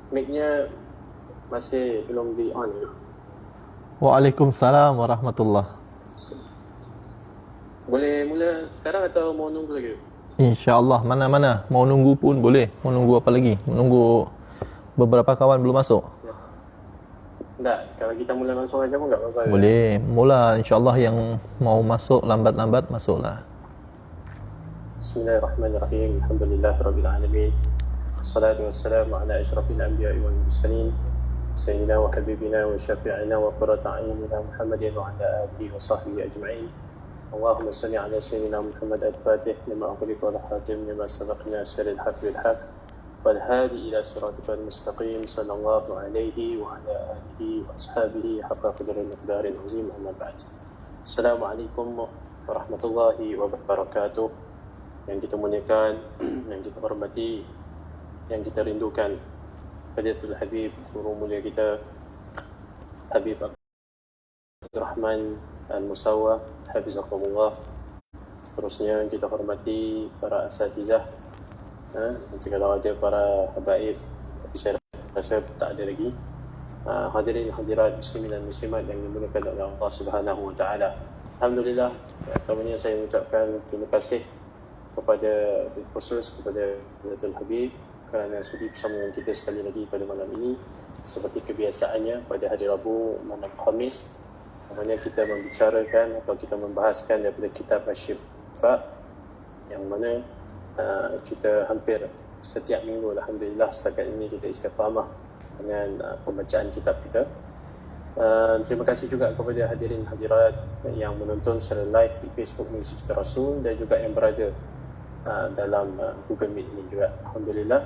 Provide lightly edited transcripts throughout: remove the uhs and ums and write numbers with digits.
Mic-nya masih belum di on. Waalaikumsalam warahmatullah. Boleh mula sekarang atau mau nunggu lagi? InsyaAllah, mana-mana. Mau nunggu pun boleh. Mau nunggu apa lagi? Menunggu beberapa kawan belum masuk. Ya. Enggak, kalau kita mula langsung aja pun enggak apa-apa. Boleh. Mula insyaAllah yang mau masuk lambat-lambat masuklah. Bismillahirrahmanirrahim. Alhamdulillahirabbil alamin. Wassalatu wassalamu ala asyrafil anbiya'i wal mursalin. Sayyidina wa habibina wa syafi'ina wa qurrata a'yunina Muhammadin wa ala alihi wa sahbihi ajma'in. اللهم صل على سيدنا محمد الفاتح لما أغلق والخاتم لما سبق ناصر الحق بالحق والهادي إلى صراطك المستقيم صلى الله عليه وعلى آله وأصحابه حق قدر المقدار العظيم أما بعد. السلام عليكم ورحمة الله وبركاته. Yang kita muliakan, yang kita hormati, yang kita rindukan, Fadilatul Habib, guru mulia kita Habib Abdurrahman Al-Musawwa, Hafizakumullah. Seterusnya kita hormati para asatizah, jika ada para habaib, tapi saya rasa tak ada lagi. Hadirin hadirat muslimin dan muslimat yang dimuliakan oleh Allah Subhanahu wa taala. Alhamdulillah, pertamanya saya mengucapkan terima kasih kepada khusus kepada Fadilatul Habib kerana sudi bersama dengan kita sekali lagi pada malam ini. Seperti kebiasaannya pada hari Rabu malam Khamis, namanya kita membicarakan atau kita membahaskan daripada kitab Asy-Syifa, yang mana kita hampir setiap minggu, alhamdulillah setakat ini kita istiqamah dengan pembacaan kitab kita. Terima kasih juga kepada hadirin hadirat yang menonton secara live di Facebook Masjid Rasul dan juga yang berada dalam Google Meet ini juga, alhamdulillah.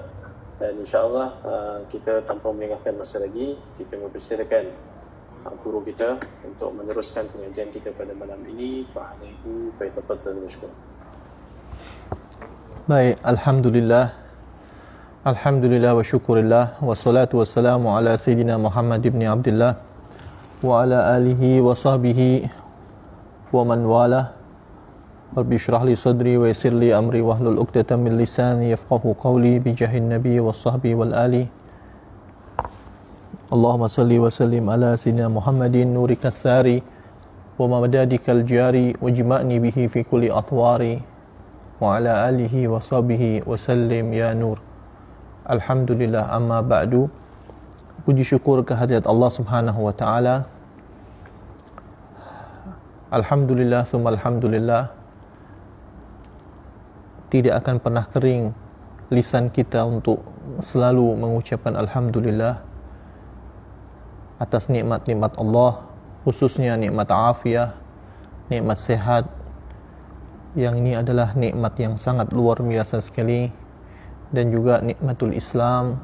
Dan insyaAllah kita tanpa melengahkan masa lagi, kita mempersilakan guru kita untuk meneruskan pengajian kita pada malam ini. Fa'alaihi fa'itafaddal mashkur. Baik, alhamdulillah. Alhamdulillah wa syukurillah. Wassalatu wassalamu ala Sayyidina Muhammad ibn Abdullah wa ala alihi wa sahbihi wa man wala. Rabbi syrah li sadri wa yassir li amri wahlul 'uqdatam min lisani yafqahu qawli bi jahin nabi wa sahbihi wal ali. Allahumma salli wa sallim ala sayyidina Muhammadin nurika sari wa madadikal jari wa jima'ni bihi fi kulli atwari wa ala alihi wa sahbihi wa sallim ya nur. Alhamdulillah, amma ba'du. Puji syukur kehadirat Allah Subhanahu wa taala. Alhamdulillah summa alhamdulillah. Tidak akan pernah kering lisan kita untuk selalu mengucapkan alhamdulillah atas nikmat-nikmat Allah, khususnya nikmat afiah, nikmat sehat, yang ini adalah nikmat yang sangat luar biasa sekali. Dan juga nikmatul Islam,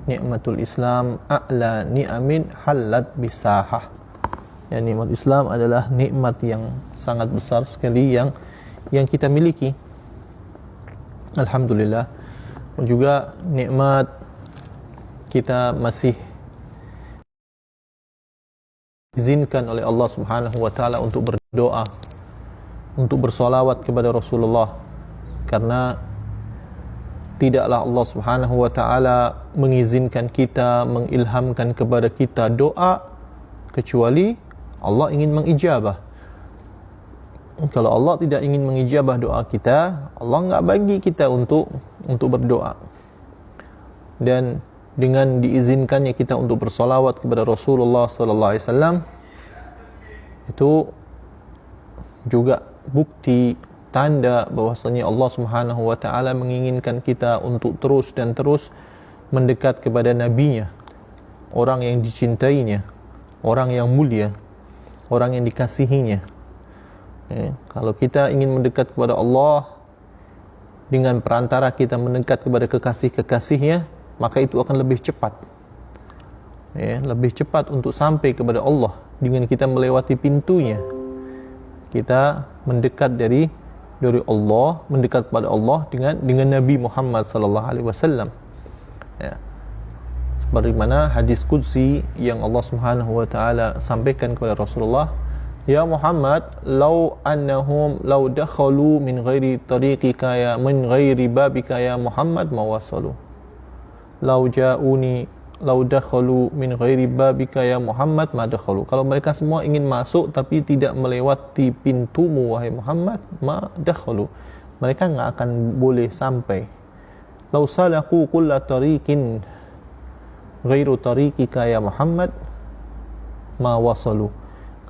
nikmatul Islam a'la ni'amin halat bisahah. Ya, nikmat Islam adalah nikmat yang sangat besar sekali yang kita miliki, alhamdulillah. Dan juga nikmat kita masih izinkan oleh Allah Subhanahu wa taala untuk berdoa, untuk bersolawat kepada Rasulullah, karena tidaklah Allah Subhanahu wa taala mengizinkan kita, mengilhamkan kepada kita doa kecuali Allah ingin mengijabah. Kalau Allah tidak ingin mengijabah doa kita, Allah enggak bagi kita untuk berdoa. Dan dengan diizinkannya kita untuk bersolawat kepada Rasulullah sallallahu alaihi wasallam, itu juga bukti tanda bahwasanya Allah Subhanahu wa taala menginginkan kita untuk terus dan terus mendekat kepada nabinya, orang yang dicintainya, orang yang mulia, orang yang dikasihinya. Kalau kita ingin mendekat kepada Allah dengan perantara kita mendekat kepada kekasih-kekasihnya, maka itu akan lebih cepat, lebih cepat untuk sampai kepada Allah dengan kita melewati pintunya. Kita mendekat dari Allah, mendekat kepada Allah dengan Nabi Muhammad sallallahu alaihi wasallam. Sebagaimana hadis qudsi yang Allah Subhanahu wa taala sampaikan kepada Rasulullah, ya Muhammad, law annahum law dakhalu min ghairi tariqika ya min ghairi babika ya Muhammad ma wasalu. Lau ja'uni lau dakhalu min ghairi babika ya Muhammad ma dakhalu. Kalau mereka semua ingin masuk tapi tidak melewati pintumu wahai Muhammad, ma dakhalu, mereka enggak akan boleh sampai. Lau salaku kulla tariqin ghairu tariqika ya Muhammad ma wasalu.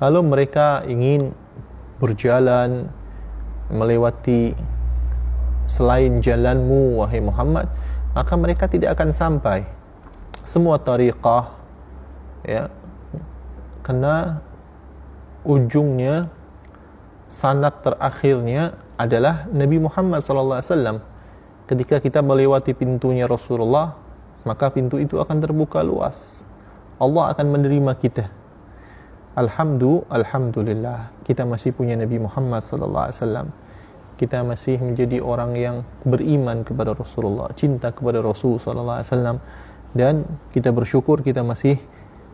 Kalau mereka ingin berjalan melewati selain jalanmu wahai Muhammad, maka mereka tidak akan sampai. Semua tariqah, ya, karena ujungnya, sanad terakhirnya adalah Nabi Muhammad sallallahu alaihi wasallam. Ketika kita melewati pintunya Rasulullah, maka pintu itu akan terbuka luas. Allah akan menerima kita. Alhamdulillah, kita masih punya Nabi Muhammad sallallahu alaihi wasallam. Kita masih menjadi orang yang beriman kepada Rasulullah, cinta kepada Rasul sallallahu alaihi wasallam, dan kita bersyukur kita masih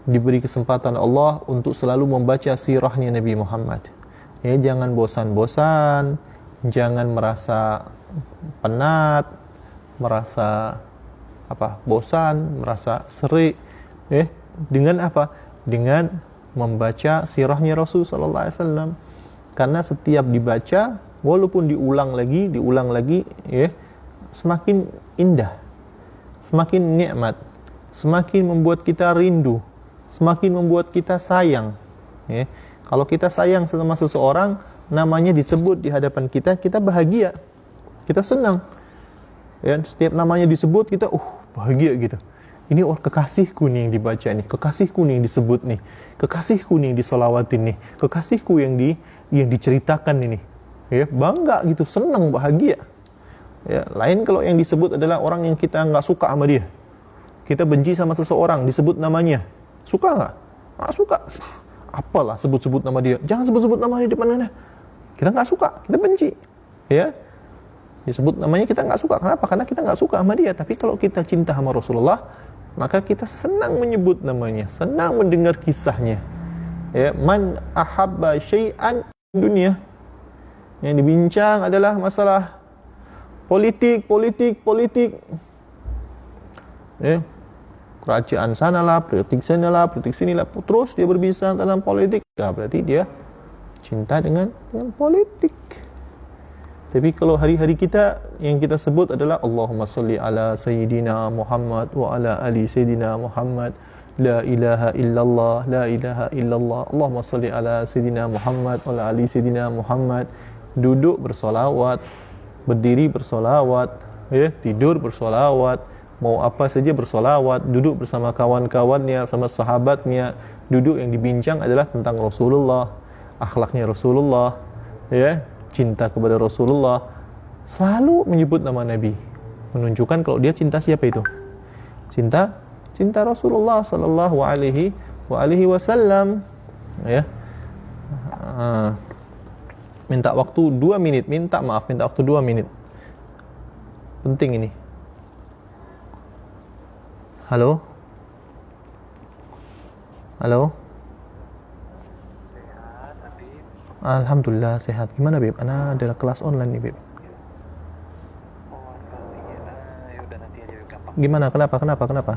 diberi kesempatan Allah untuk selalu membaca sirahnya Nabi Muhammad. Ya, jangan bosan-bosan, jangan merasa penat, merasa bosan, merasa serik. Dengan apa? Dengan membaca sirahnya Rasul sallallahu alaihi wasallam. Karena setiap dibaca, walaupun diulang lagi, ya, semakin indah, semakin nikmat, semakin membuat kita rindu, semakin membuat kita sayang. Ya. Kalau kita sayang sama seseorang, namanya disebut di hadapan kita, kita bahagia, kita senang. Ya, setiap namanya disebut, kita bahagia gitu. Ini kekasihku nih yang dibaca nih, kekasihku nih yang disebut nih, kekasihku nih yang disolawatin nih, kekasihku yang diceritakan ini. Ya, bangga gitu, senang, bahagia. Ya, lain kalau yang disebut adalah orang yang kita nggak suka sama dia. Kita benci sama seseorang, disebut namanya. Suka nggak? Nggak suka. Apalah sebut-sebut nama dia. Jangan sebut-sebut nama dia depan mana. Kita nggak suka, kita benci. Ya, disebut namanya kita nggak suka. Kenapa? Karena kita nggak suka sama dia. Tapi kalau kita cinta sama Rasulullah, maka kita senang menyebut namanya, senang mendengar kisahnya. Ya, man ahabba syai'an dunia. Yang dibincang adalah masalah politik. Ya, kerajaan sanalah, politik sanalah, politik sinilah. Terus dia berbicara tentang politik. Berarti dia cinta dengan politik. Tapi kalau hari-hari kita yang kita sebut adalah Allahumma salli ala Sayyidina Muhammad wa ala ali Sayyidina Muhammad, la ilaha illallah, la ilaha illallah, Allahumma salli ala Sayyidina Muhammad wa ala ali Sayyidina Muhammad. Duduk bersolawat, berdiri bersolawat, ya, tidur bersolawat, mau apa saja bersolawat, duduk bersama kawan-kawannya, sama sahabatnya. Duduk yang dibincang adalah tentang Rasulullah, akhlaknya Rasulullah, ya, cinta kepada Rasulullah, selalu menyebut nama Nabi, menunjukkan kalau dia cinta siapa itu? Cinta Rasulullah sallallahu alaihi wasallam. Ya. Minta waktu 2 menit, minta waktu 2 menit. Penting ini. Halo? Alhamdulillah sehat. Gimana Beb? Ana ada kelas online nih Beb. Yaudah nanti aja Beb, gampang. Gimana? Kenapa?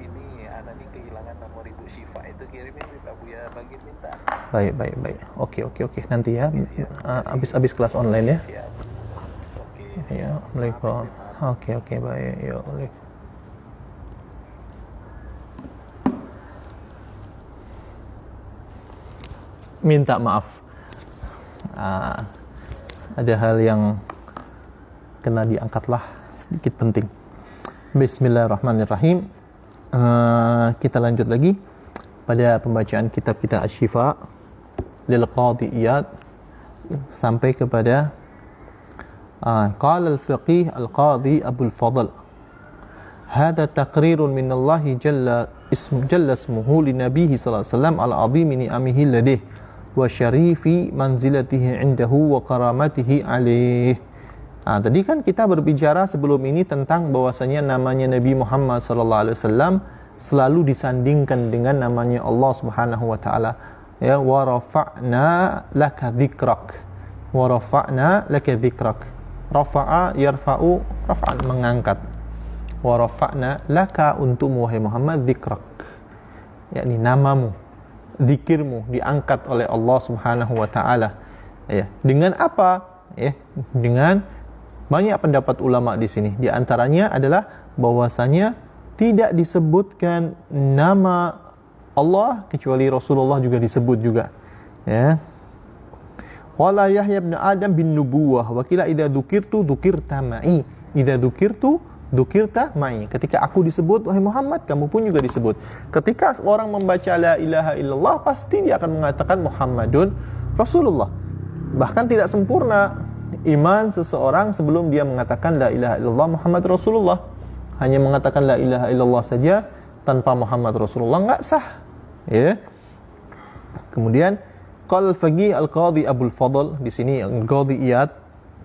Ini Ana nih kehilangan nomor Ibu Syifa, itu kirimin Beb, Abu ya bagian minta. Baik. Oke. Nanti ya. Habis kelas online ya. Siap. Oke. Ya, Assalamualaikum. Oke, baik. Ya, Waalaikumsalam. Minta maaf. Ada hal yang kena diangkatlah, sedikit penting. Bismillahirrahmanirrahim. Kita lanjut lagi pada pembacaan kitab kita Asy-Syifa lil Qadhi Iyad sampai kepada qala al-faqih al-Qadhi Abul Fadl, hadha taqrirun min Allah jalla ismuhu li nabihi sallallahu alaihi wasallam al-azimi ni'amihi ladih wa syarifi manzilatihi indahu wa karamatihi alaih. Tadi kan kita berbicara sebelum ini tentang bahwasanya namanya Nabi Muhammad sallallahu alaihi wasallam selalu disandingkan dengan namanya Allah Subhanahu wa taala. Ya, wa rafa'na laka dzikrak. Wa rafa'na laka dzikrak. Rafa'a yarfa'u rafa'an, mengangkat. wa rafa'na laka untukmu wahai Muhammad dzikrak, yakni namamu, zikirmu diangkat oleh Allah Subhanahu wa taala. Ya, dengan apa? Ya, dengan banyak pendapat ulama di sini. Di antaranya adalah bahwasanya tidak disebutkan nama Allah kecuali Rasulullah juga disebut juga. Ya. Qala Yahya bin Adam bin nubuwah wa qila idza dzukirtu dzukirta ma'i. Idza dzukirtu dzukirta ma'i. Ketika aku disebut wahai Muhammad, kamu pun juga disebut. Ketika orang membaca la ilaha illallah, pasti dia akan mengatakan Muhammadun Rasulullah. Bahkan tidak sempurna iman seseorang sebelum dia mengatakan la ilaha illallah Muhammad Rasulullah. Hanya mengatakan la ilaha illallah saja tanpa Muhammad Rasulullah enggak sah. Ya. Kemudian qal faqih al-qadhi Abdul Fadl, di sini al-Qadhi Iyad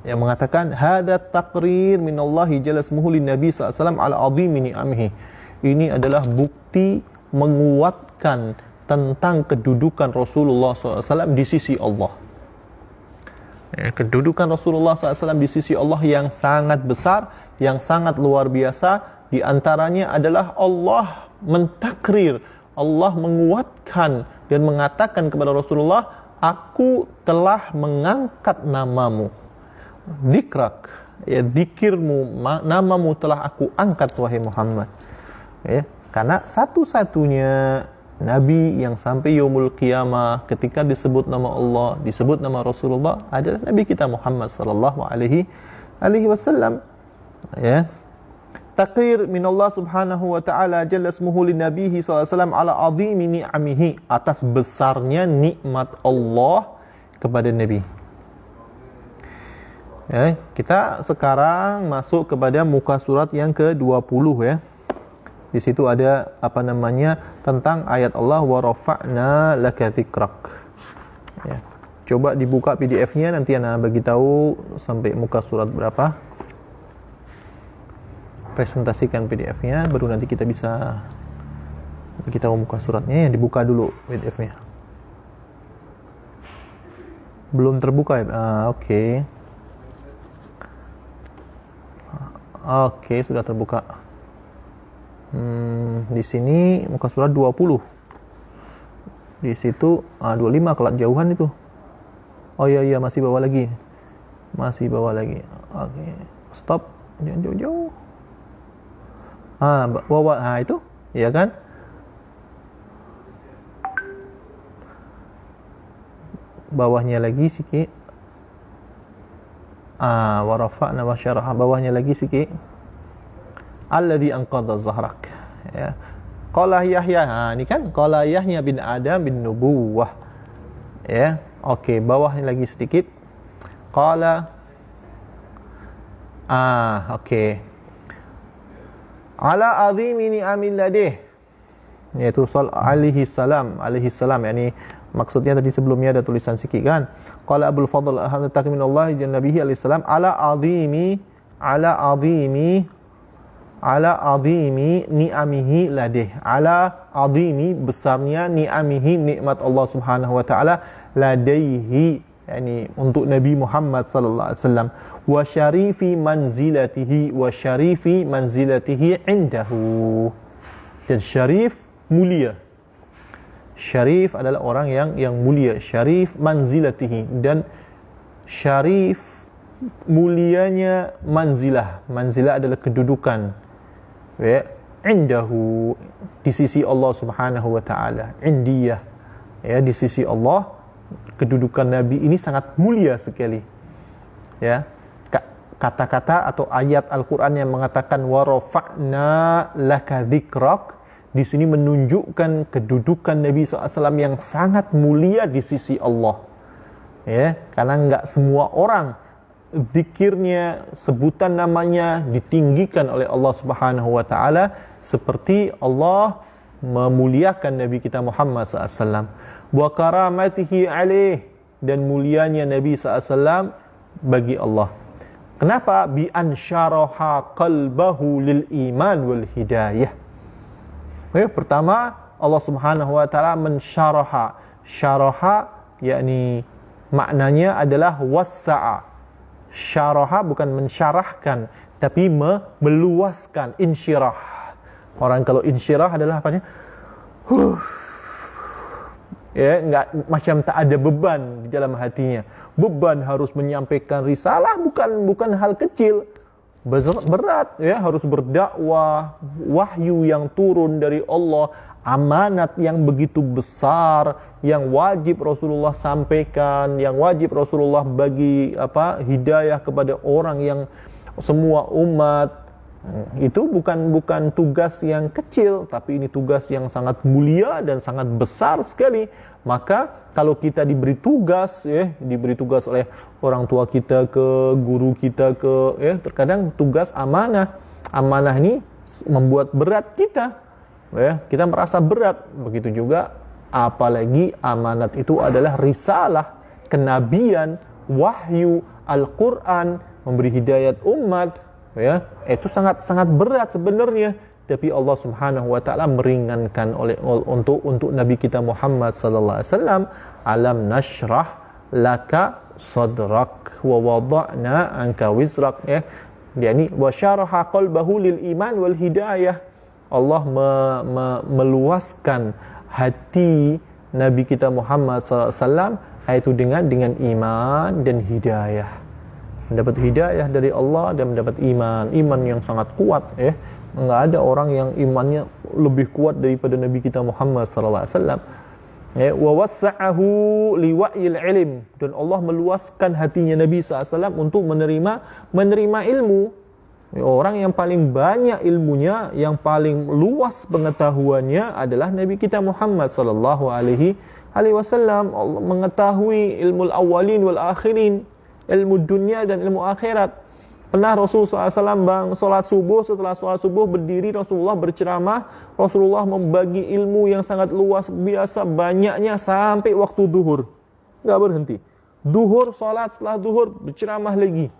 yang mengatakan hadza taqrir minallahi jalla ismuhu lin nabi sallallahu alaihi wasallam ala azimi ni'amihi. Ini adalah bukti menguatkan tentang kedudukan Rasulullah SAW di sisi Allah. Ya, kedudukan Rasulullah SAW di sisi Allah yang sangat besar, yang sangat luar biasa. Di antaranya adalah Allah mentakrir, Allah menguatkan dan mengatakan kepada Rasulullah, aku telah mengangkat namamu, dzikrak, ya, zikirmu, namamu telah aku angkat wahai Muhammad. Ya, karena satu-satunya Nabi yang sampai yaumul qiyamah ketika disebut nama Allah, disebut nama Rasulullah adalah Nabi kita Muhammad sallallahu alaihi wasallam. Ya. Taqrir min Allah Subhanahu wa taala jalla ismuhu lin nabihi sallallahu alaihi wasallam ala azimi ni'amihi, atas besarnya nikmat Allah kepada Nabi. Ya, kita sekarang masuk kepada muka surat yang ke-20 ya. Di situ ada tentang ayat Allah wa rafa'na laka dzikrak. Ya. Coba dibuka PDF-nya, nanti ana bagi tahu sampai muka surat berapa. Presentasikan PDF-nya baru nanti kita bisa bagi tahu muka suratnya. Ya, dibuka dulu PDF-nya. Belum terbuka ya? Oke. Oke, sudah terbuka. Di sini muka surat 20. Di situ 25 kelat jauhan itu. Oh iya masih bawah lagi. Masih bawah lagi. Oke. Stop. Jangan jauh-jauh. Bawah. Itu. Iya kan? Bawahnya lagi sikit. Wa rafa'na wa syaraha. Bawahnya lagi sikit. Alladhi anqadha zahrak. Ya. Qala Yahya, ini kan qala Yahya bin Adam bin nubuwah. Ya. Okey, bawahnya lagi sedikit. Qala okey. Ala azimi ni'amil ladih. Yaitu alaihi salam, yakni maksudnya tadi sebelumnya ada tulisan sikit kan. Qala Abdul Fadl hadza takminullah jalla nabihi alaihi salam ala azimi ni'amihi ladih. Ala azimi, besarnya, ni'amihi, nikmat Allah Subhanahu wa taala, ladaihi, yakni untuk Nabi Muhammad sallallahu alaihi wasallam, wa syarifi manzilatihi indahu. Dan syarif mulia. Syarif adalah orang yang mulia. Syarif manzilatihi, dan syarif mulianya manzilah. Manzilah adalah kedudukan. Ya, indahu, di sisi Allah Subhanahu wa taala. Indiyah, ya, di sisi Allah kedudukan Nabi ini sangat mulia sekali. Ya, kata-kata atau ayat Al-Qur'an yang mengatakan wa rafa'na laka dzikrak, di sini menunjukkan kedudukan Nabi SAW yang sangat mulia di sisi Allah. Ya, karena enggak semua orang zikirnya, sebutan namanya ditinggikan oleh Allah Subhanahu wa taala seperti Allah memuliakan Nabi kita Muhammad SAW. Wa karamatihi alaih, dan mulianya Nabi SAW bagi Allah. Kenapa? Bi ansyaraha qalbahu lil iman wal hidayah. Pertama, Allah Subhanahu wa taala mensyaraha. Syaraha yakni maknanya adalah wassa'a. Syaraha bukan mensyarahkan, tapi meluaskan, insyirah. Orang kalau insyirah adalah apanya? Ya, enggak, macam tak ada beban di dalam hatinya. Beban harus menyampaikan risalah bukan hal kecil. Berat ya, harus berdakwah, wahyu yang turun dari Allah, amanat yang begitu besar yang wajib Rasulullah sampaikan, yang wajib Rasulullah bagi hidayah kepada orang yang semua umat. Itu bukan tugas yang kecil, tapi ini tugas yang sangat mulia dan sangat besar sekali. Maka kalau kita diberi tugas oleh orang tua kita ke, guru kita ke, terkadang tugas amanah ini membuat berat kita. Kita merasa berat. Begitu juga apalagi amanat itu adalah risalah, kenabian, wahyu, Al-Quran, memberi hidayat umat. Itu sangat berat sebenarnya, tapi Allah Subhanahu wa taala meringankan untuk Nabi kita Muhammad sallallahu alaihi wasallam. Alam nashrah laka sadrak wa wada'na anka wizrak, yakni wa syaraha qalbahu lil iman wal hidayah. Allah meluaskan hati Nabi kita Muhammad sallallahu alaihi wasallam, yaitu dengan iman dan hidayah. Mendapat hidayah dari Allah dan mendapat iman yang sangat kuat. Enggak ada orang yang imannya lebih kuat daripada Nabi kita Muhammad sallallahu alaihi wasallam. Wa wassa'ahu liwa'il ilm, dan Allah meluaskan hatinya Nabi sallallahu alaihi wasallam untuk menerima ilmu. Orang yang paling banyak ilmunya, yang paling luas pengetahuannya adalah Nabi kita Muhammad sallallahu alaihi wasallam. Allah mengetahui ilmu awalin wal akhirin, ilmu dunia dan ilmu akhirat. Pernah Rasulullah SAW solat subuh, setelah solat subuh berdiri Rasulullah berceramah. Rasulullah membagi ilmu yang sangat luas biasa banyaknya sampai waktu duhur. Enggak berhenti. Duhur, solat, setelah duhur berceramah lagi.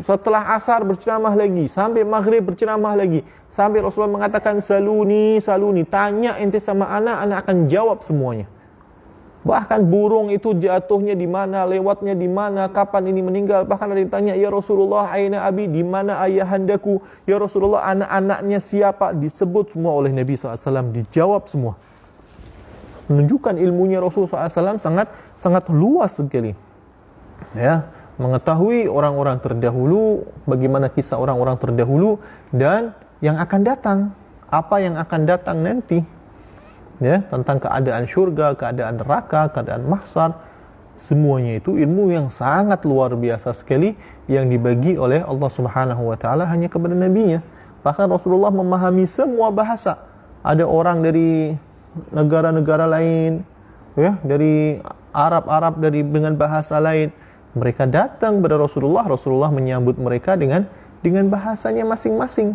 Setelah asar berceramah lagi. Sampai maghrib berceramah lagi. Sampai Rasulullah mengatakan saluni, tanya ente sama anak akan jawab semuanya. Bahkan burung itu jatuhnya di mana, lewatnya di mana, kapan ini meninggal. Bahkan ada yang tanya, ya Rasulullah, aina abi, di mana ayahandaku? Ya Rasulullah, anak-anaknya siapa? Disebut semua oleh Nabi SAW, dijawab semua. Menunjukkan ilmunya Rasulullah SAW sangat luas sekali. Mengetahui orang-orang terdahulu, bagaimana kisah orang-orang terdahulu, dan yang akan datang, apa yang akan datang nanti. Tentang keadaan syurga, keadaan neraka, keadaan mahsyar, semuanya itu ilmu yang sangat luar biasa sekali yang dibagi oleh Allah Subhanahu wa taala hanya kepada nabinya. Bahkan Rasulullah memahami semua bahasa. Ada orang dari negara-negara lain, dari Arab dengan bahasa lain. Mereka datang kepada Rasulullah menyambut mereka dengan bahasanya masing-masing.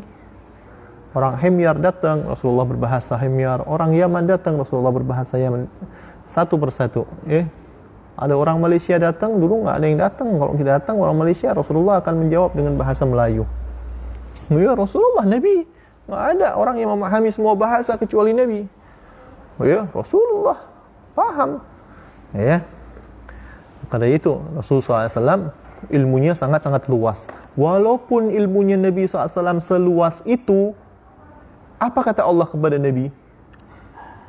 Orang Himyar datang, Rasulullah berbahasa Himyar. Orang Yaman datang, Rasulullah berbahasa Yaman. Satu persatu. Ada orang Malaysia datang, dulu nggak ada yang datang. Kalau kita datang orang Malaysia, Rasulullah akan menjawab dengan bahasa Melayu. Ya Rasulullah, Nabi. Nggak ada orang yang memahami semua bahasa kecuali Nabi. Rasulullah paham. Karena itu Rasulullah SAW ilmunya sangat-sangat luas. Walaupun ilmunya Nabi SAW seluas itu, apa kata Allah kepada Nabi?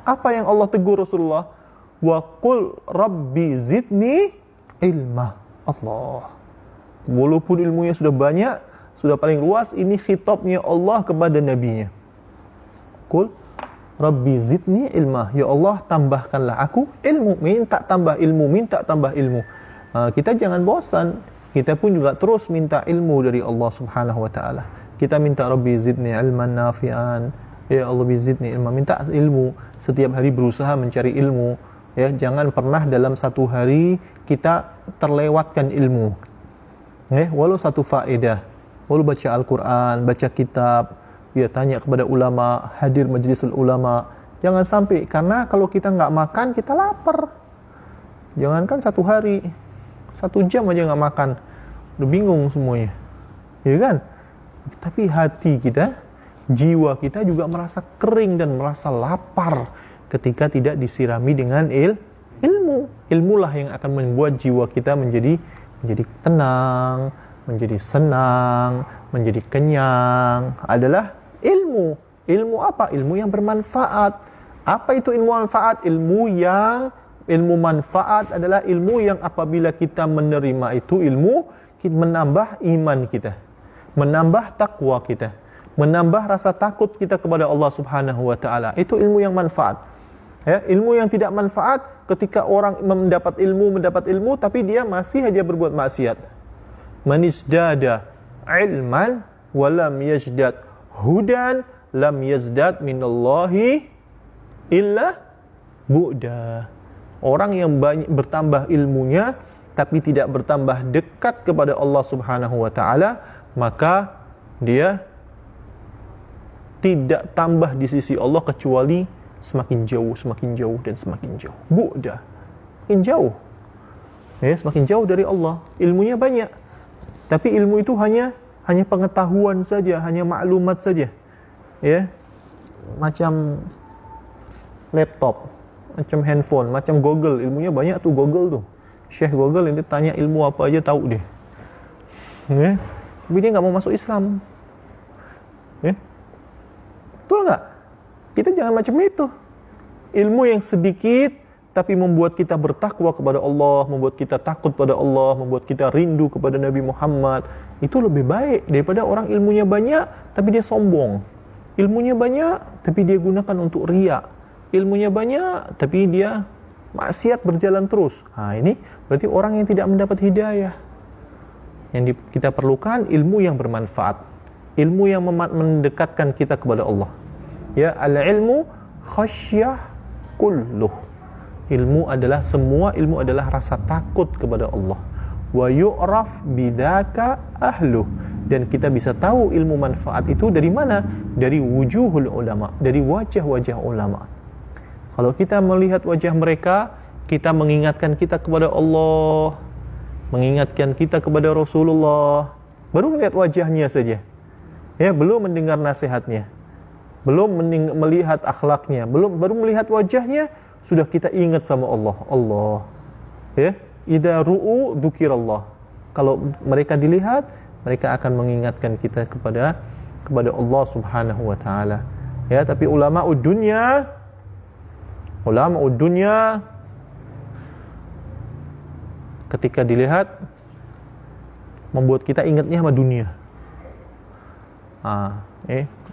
Apa yang Allah tegur Rasulullah? Wa qul rabbi zidni ilma. Allah. Walaupun ilmunya sudah banyak, sudah paling luas, ini khitabnya Allah kepada nabinya. Qul rabbi zidni ilma. Ya Allah, tambahkanlah aku ilmu. Minta tambah ilmu. Kita jangan bosan. Kita pun juga terus minta ilmu dari Allah Subhanahu wa taala. Kita minta Rabbi zidni ilman nafi'an. Ya Allah zidni ilma. Minta ilmu. Setiap hari berusaha mencari ilmu. Jangan pernah dalam satu hari kita terlewatkan ilmu. Walau satu faedah. Walau baca Al-Quran, baca kitab. Tanya kepada ulama, hadir majlis ulama. Jangan sampai, karena kalau kita nggak makan, kita lapar. Jangankan satu hari, 1 jam aja nggak makan. Udah bingung semuanya. Kan? Tapi hati kita, jiwa kita juga merasa kering dan merasa lapar ketika tidak disirami dengan ilmu. Ilmulah yang akan membuat jiwa kita menjadi tenang, menjadi senang, menjadi kenyang adalah ilmu. Ilmu apa? Ilmu yang bermanfaat. Apa itu ilmu manfaat? Ilmu manfaat adalah ilmu yang apabila kita menerima itu ilmu, kita menambah iman kita, menambah takwa kita, menambah rasa takut kita kepada Allah Subhanahu wa taala. Itu ilmu yang manfaat. Ya, ilmu yang tidak manfaat ketika orang mendapat ilmu tapi dia masih saja berbuat maksiat. Man izdada ilman wa lam yazdad hudan lam yazdad minallahi illa bu'da. Orang yang banyak bertambah ilmunya tapi tidak bertambah dekat kepada Allah Subhanahu wa taala, maka dia tidak tambah di sisi Allah kecuali semakin jauh dan semakin jauh. Bu'da, semakin jauh. Ya, semakin jauh dari Allah. Ilmunya banyak, tapi ilmu itu hanya pengetahuan saja, hanya maklumat saja. Ya, macam laptop, macam handphone, macam Google. Ilmunya banyak tuh Google tuh. Syekh Google ini tanya ilmu apa aja tahu dia. Ya, tapi dia nggak mau masuk Islam. Ya, betul nggak? Kita jangan macam itu. Ilmu yang sedikit tapi membuat kita bertakwa kepada Allah, membuat kita takut pada Allah, membuat kita rindu kepada Nabi Muhammad, itu lebih baik daripada orang ilmunya banyak tapi dia sombong. Ilmunya banyak tapi dia gunakan untuk riya. Ilmunya banyak tapi dia maksiat berjalan terus. Ini berarti orang yang tidak mendapat hidayah. Yang kita perlukan ilmu yang bermanfaat, ilmu yang mendekatkan kita kepada Allah. Ya, al-ilmu khasyah kulluh. Semua ilmu adalah rasa takut kepada Allah. Wa yu'raf bidaka ahluh. Dan kita bisa tahu ilmu manfaat itu dari mana? Dari wujuhul ulama, dari wajah-wajah ulama. Kalau kita melihat wajah mereka, kita mengingatkan kita kepada Allah, mengingatkan kita kepada Rasulullah. Baru melihat wajahnya saja. Ya, belum mendengar nasihatnya, belum melihat akhlaknya, baru melihat wajahnya sudah kita ingat sama Allah. Ya, idza ru'u dzukirallah. Kalau mereka dilihat, mereka akan mengingatkan kita kepada Allah Subhanahu wa taala. Ya, tapi ulama dunia ketika dilihat membuat kita ingatnya sama dunia.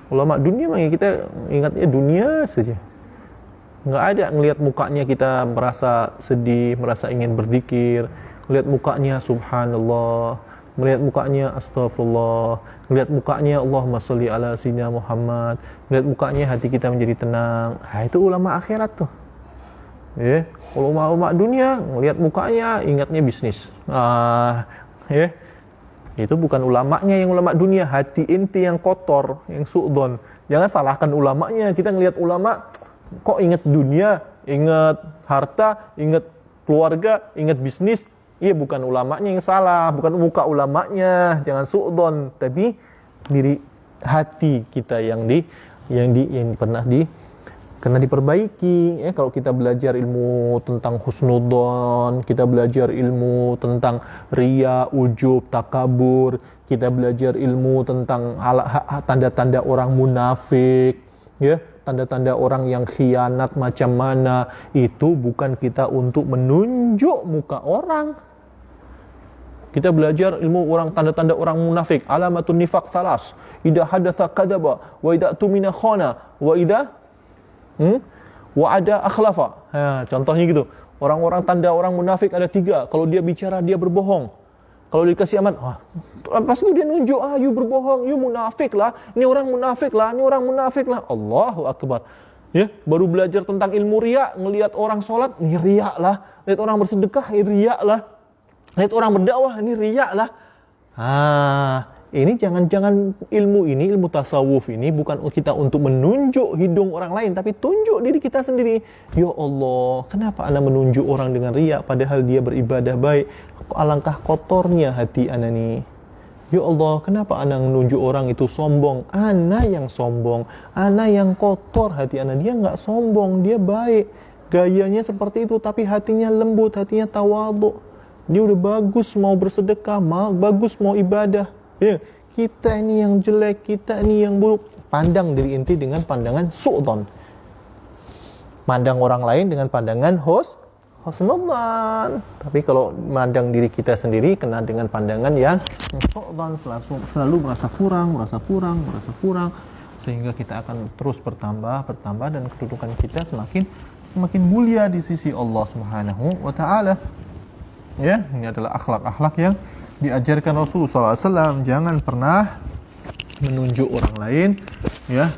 Ulama dunia memang kita ingatnya dunia saja. Nggak ada ngelihat mukanya kita merasa sedih, merasa ingin berzikir, ngelihat mukanya subhanallah, melihat mukanya astagfirullah, melihat mukanya Allahumma sholli ala sayyidina Muhammad, melihat mukanya hati kita menjadi tenang. Itu ulama akhirat tuh. Ya, ulama dunia ngelihat mukanya ingatnya bisnis. Itu bukan ulamanya yang ulama dunia, hati inti yang kotor, yang su'don. Jangan salahkan ulamanya. Kita ngelihat ulama kok ingat dunia, ingat harta, ingat keluarga, ingat bisnis. Iya, bukan ulamanya yang salah, bukan muka ulamanya. Jangan su'don, tapi diri hati kita yang pernah diperbaiki. Ya, kalau kita belajar ilmu tentang husnudzon, kita belajar ilmu tentang riya, ujub, takabur, kita belajar ilmu tentang tanda-tanda orang munafik, ya, tanda-tanda orang yang khianat macam mana, itu bukan kita untuk menunjuk muka orang. Kita belajar ilmu tanda-tanda orang munafik, alamatun nifaq salas, idza hadatsa kadzaba, wa idza tumina khana, wa idza wa'ada akhlafa. Contohnya gitu. Orang-orang tanda orang munafik ada 3. Kalau dia bicara dia berbohong. Kalau dikasih aman, pasti dia nunjuk, you berbohong, you munafik lah. Ini orang munafik lah, ini orang munafik lah. Allahu akbar. Ya, baru belajar tentang ilmu riya, ngelihat orang sholat, ini riya lah. Lihat orang bersedekah, ini riya lah. Lihat orang berdakwah, ini riya lah. Ini jangan ilmu tasawuf ini bukan kita untuk menunjuk hidung orang lain, tapi tunjuk diri kita sendiri. Ya Allah, kenapa ana menunjuk orang dengan riya padahal dia beribadah baik? Alangkah kotornya hati ana nih. Ya Allah, kenapa ana menunjuk orang itu sombong? Ana yang sombong, ana yang kotor hati ana. Dia enggak sombong, dia baik. Gayanya seperti itu tapi hatinya lembut, hatinya tawadhu. Dia udah bagus mau bersedekah, bagus mau ibadah. Ya, kita ini yang jelek, kita ini yang buruk. Pandang diri ente dengan pandangan su'dhan. Pandang orang lain dengan pandangan husnudzan. Tapi kalau mandang diri kita sendiri kena dengan pandangan yang su'dhan, selalu merasa kurang, sehingga kita akan terus bertambah dan kedudukan kita semakin mulia di sisi Allah Subhanahu wa taala. Ya, ini adalah akhlak-akhlak yang diajarkan Rasulullah SAW. Jangan pernah menunjuk orang lain, ya,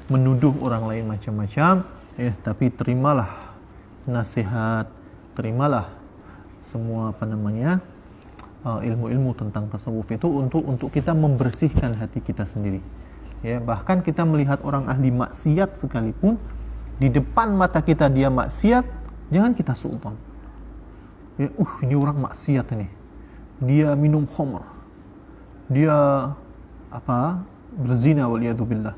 menuduh orang lain macam-macam, ya, tapi terimalah nasihat, terimalah semua ilmu-ilmu tentang tasawuf itu untuk kita membersihkan hati kita sendiri. Ya, bahkan kita melihat orang ahli maksiat sekalipun, di depan mata kita dia maksiat, jangan kita su'dhan. Ya, ini orang maksiat ini. Dia minum khamr. Dia berzina waliyadzubillah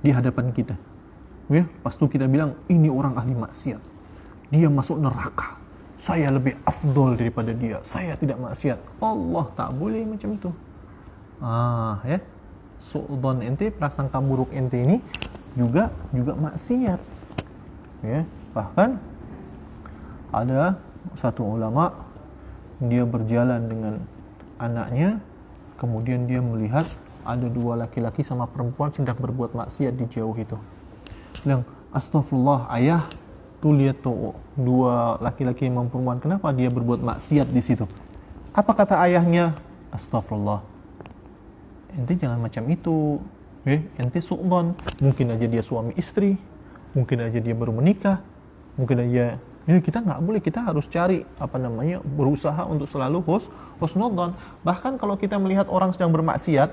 di hadapan kita. Ya, pas itu kita bilang ini orang ahli maksiat. Dia masuk neraka. Saya lebih afdol daripada dia. Saya tidak maksiat. Allah tak boleh macam itu. Ya. Su'dhan ente, prasangka buruk ente ini juga maksiat. Ya, bahkan ada satu ulama, dia berjalan dengan anaknya, kemudian dia melihat ada dua laki-laki sama perempuan sedang berbuat maksiat di jauh itu. Bilang, astagfirullah ayah, tuh lihat tuh dua laki-laki yang perempuan, kenapa dia berbuat maksiat di situ? Apa kata ayahnya? Astagfirullah, ente jangan macam itu, ente su'dhan. Mungkin aja dia suami istri, mungkin aja dia baru menikah, mungkin aja. Kita nggak boleh, kita harus cari berusaha untuk selalu husnudzan. Bahkan kalau kita melihat orang sedang bermaksiat,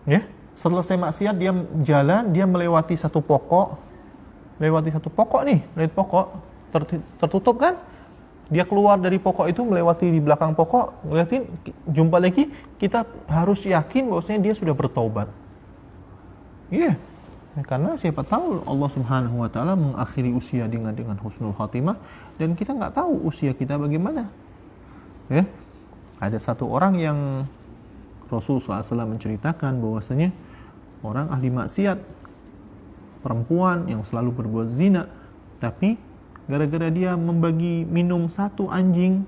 ya, selesai maksiat dia jalan, dia melewati satu pokok tertutup kan, dia keluar dari pokok itu, melewati di belakang pokok, ngeliatin, jumpa lagi, kita harus yakin bahwasanya dia sudah bertaubat. Iya. Karena siapa tahu Allah Subhanahu wa taala mengakhiri usia dengan husnul khatimah, dan kita nggak tahu usia kita bagaimana. Ya. Ada satu orang yang Rasulullah SAW menceritakan bahwasanya orang ahli maksiat, perempuan yang selalu berbuat zina, tapi gara-gara dia membagi minum satu anjing,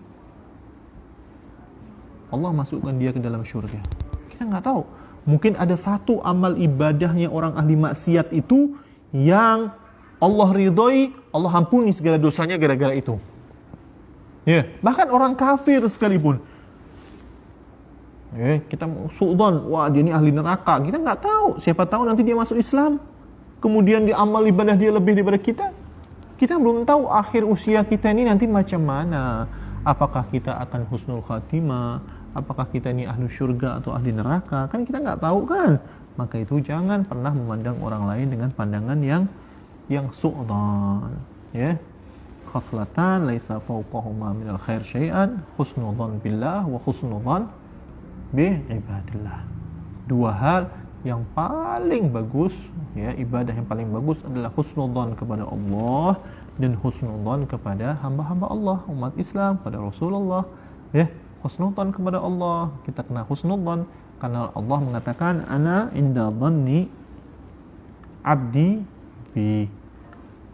Allah masukkan dia ke dalam syurga. Kita nggak tahu. Mungkin ada satu amal ibadahnya orang ahli maksiat itu yang Allah ridhoi, Allah ampuni segala dosanya gara-gara itu. Ya, bahkan orang kafir sekalipun. Ya, kita su'dhan, wah dia ini ahli neraka. Kita nggak tahu, siapa tahu nanti dia masuk Islam. Kemudian di amal ibadah dia lebih daripada kita. Kita belum tahu akhir usia kita ini nanti macam mana. Apakah kita akan husnul khatimah? Apakah kita ini ahli syurga atau ahli neraka? Kan kita nggak tahu kan. Maka itu jangan pernah memandang orang lain dengan pandangan yang su'dhan. Ya, khaslatan laisa fawqahuma minal khair syai'an, husnudzan billah wa husnudzan bi ibadillah. Dua hal yang paling bagus, ya, ibadah yang paling bagus adalah husnudzan kepada Allah dan husnudzan kepada hamba-hamba Allah, umat Islam, pada Rasulullah. Ya, husnudzan kepada Allah, kita kena husnudzan karena Allah mengatakan ana inda dhanni abdi bi.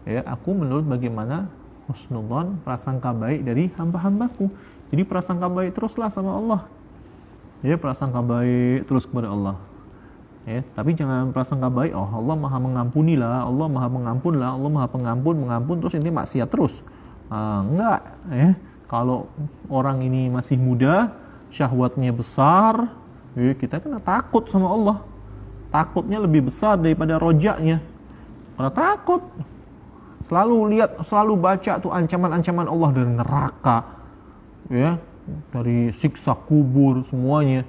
Ya, aku menurut bagaimana husnudzan, prasangka baik dari hamba-hambaku. Jadi prasangka baik teruslah sama Allah. Ya, prasangka baik terus kepada Allah. Ya, tapi jangan prasangka baik, oh Allah maha mengampuni lah, Allah maha mengampun lah, Allah maha mengampun terus ini maksiat terus. Enggak, ya. Kalau orang ini masih muda, syahwatnya besar, ya kita kena takut sama Allah. Takutnya lebih besar daripada rojaknya. Karena takut. Selalu baca tuh ancaman-ancaman Allah dari neraka. Ya, dari siksa kubur semuanya.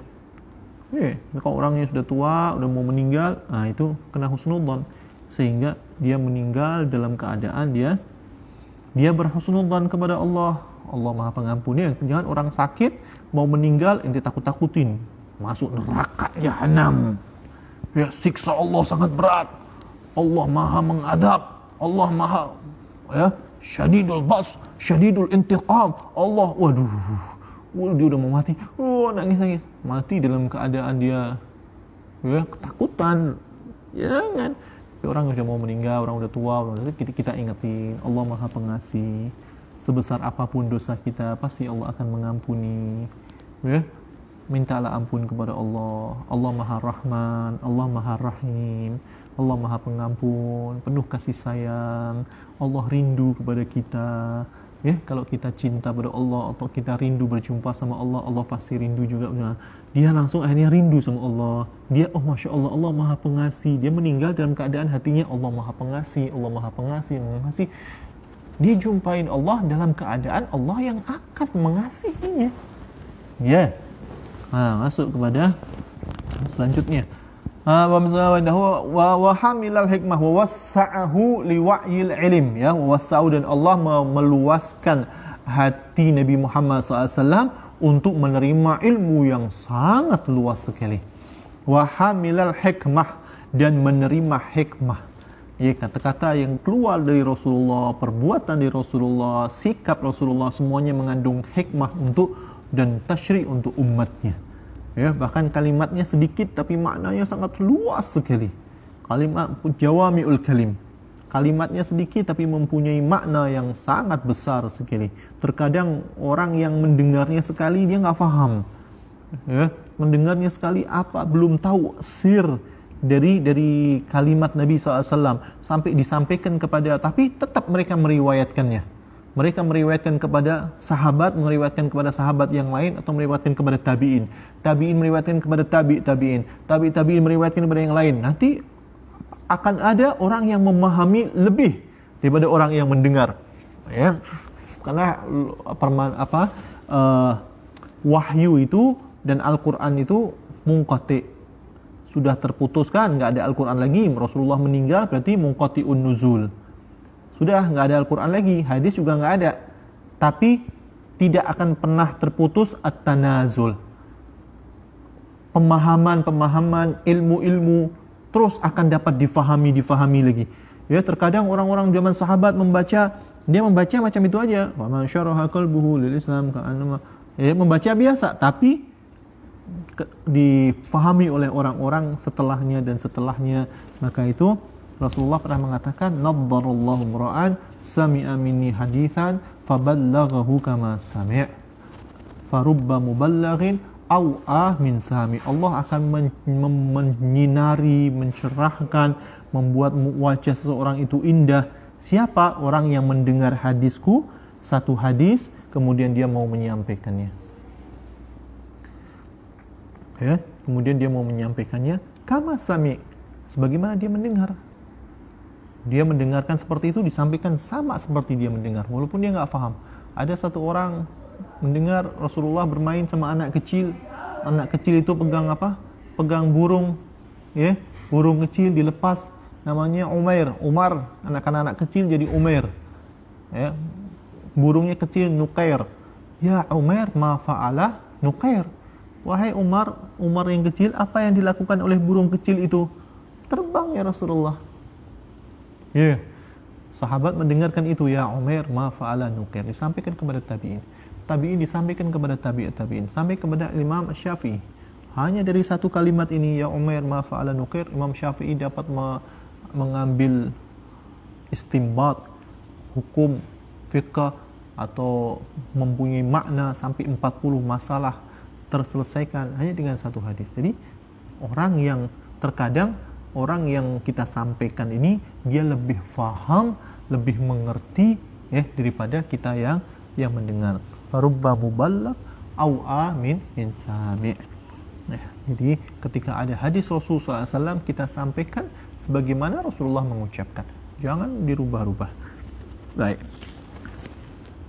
Kalau orangnya sudah tua, udah mau meninggal, nah itu kena husnudzan, sehingga dia meninggal dalam keadaan dia berhusnudzan kepada Allah. Allah maha pengampun. Ya, jangan orang sakit mau meninggal ente takut-takutin masuk neraka jahanam. Ya, siksa Allah sangat berat. Allah maha mengadab. Allah maha syadidul bas, syadidul intiqam. Allah, waduh, Dia udah mau mati, nangis, mati dalam keadaan dia ketakutan. Jangan. Orang udah mau meninggal, orang udah tua, kita ingetin, Allah Maha Pengasih. Sebesar apapun dosa kita, pasti Allah akan mengampuni. Mintalah ampun kepada Allah. Allah Maha Rahman, Allah Maha Rahim, Allah Maha Pengampun, penuh kasih sayang. Allah rindu kepada kita. Kalau kita cinta pada Allah atau kita rindu berjumpa sama Allah, Allah pasti rindu juga. Dia langsung akhirnya rindu sama Allah. Dia, Masya Allah, Allah Maha Pengasih. Dia meninggal dalam keadaan hatinya Allah Maha Pengasih, Allah Maha Pengasih, mengasihi. Dia jumpain Allah dalam keadaan Allah yang akan mengasihinya. Masuk kepada selanjutnya. Wa hamilal hikmah wa wassa'ahu liwa'yil ilm, wa wassa'u, dan Allah meluaskan hati Nabi Muhammad SAW untuk menerima ilmu yang sangat luas sekali. Wa hamilal hikmah, dan menerima hikmah. Kata-kata yang keluar dari Rasulullah, perbuatan dari Rasulullah, sikap Rasulullah, semuanya mengandung hikmah untuk dan tasyri' untuk umatnya. Bahkan kalimatnya sedikit tapi maknanya sangat luas sekali. Kalimat jawami'ul kalim. Kalimatnya sedikit tapi mempunyai makna yang sangat besar sekali. Terkadang orang yang mendengarnya sekali dia nggak paham. Mendengarnya sekali belum tahu sir dari kalimat Nabi SAW sampai disampaikan tapi tetap mereka meriwayatkannya. Mereka meriwayatkan kepada sahabat, meriwayatkan kepada sahabat yang lain, atau meriwayatkan kepada tabi'in. Tabi'in meriwayatkan kepada tabi'in. Tabi'in meriwayatkan kepada yang lain. Nanti akan ada orang yang memahami lebih daripada orang yang mendengar. Karena wahyu itu dan Al-Quran itu munqati, sudah terputuskan, nggak ada Al-Quran lagi. Rasulullah meninggal berarti munqati'un nuzul. Sudah nggak ada Al-Quran lagi, hadis juga nggak ada. Tapi tidak akan pernah terputus at-tanazul. Pemahaman, ilmu-ilmu terus akan dapat difahami lagi. Terkadang orang-orang zaman sahabat membaca macam itu aja. Wa man syaraha qalbuhu lil Islam ka'annama. Membaca biasa, tapi difahami oleh orang-orang setelahnya. Maka itu Rasulullah pernah mengatakan, naddarallahu mra'an sami'a minni hadithan faballaghahu kama sami'. Farubba muballaghin aw'ah min sami'. Allah akan menyinari, mencerahkan, membuat wajah seseorang itu indah. Siapa? Orang yang mendengar hadisku, satu hadis, kemudian dia mau menyampaikannya. Kemudian dia mau menyampaikannya kama sami', sebagaimana dia mendengar. Dia mendengarkan seperti itu, disampaikan sama seperti dia mendengar, walaupun dia nggak paham. Ada satu orang mendengar Rasulullah bermain sama anak kecil. Anak kecil itu pegang burung, burung kecil dilepas, namanya Umar. Anak-anak kecil jadi Umair. Burungnya kecil Nukair. Ya Umar, ma fa'ala Nukair. Wahai Umar yang kecil, apa yang dilakukan oleh burung kecil itu? Terbang ya Rasulullah. Sahabat mendengarkan itu, ya Umar ma fa'ala Nukair, disampaikan kepada tabi'in. Tabi'in disampaikan kepada tabi'in, sampai kepada Imam Syafi'i. Hanya dari satu kalimat ini, ya Umar ma fa'ala Nukair, Imam Syafi'i dapat mengambil istinbat hukum fiqh atau mempunyai makna sampai 40 masalah terselesaikan hanya dengan satu hadis. Jadi terkadang orang yang kita sampaikan ini dia lebih faham, lebih mengerti daripada kita yang mendengar. Farubba muballigh au amin insami'. Jadi ketika ada hadis Rasulullah SAW, kita sampaikan sebagaimana Rasulullah mengucapkan. Jangan dirubah-rubah. Baik.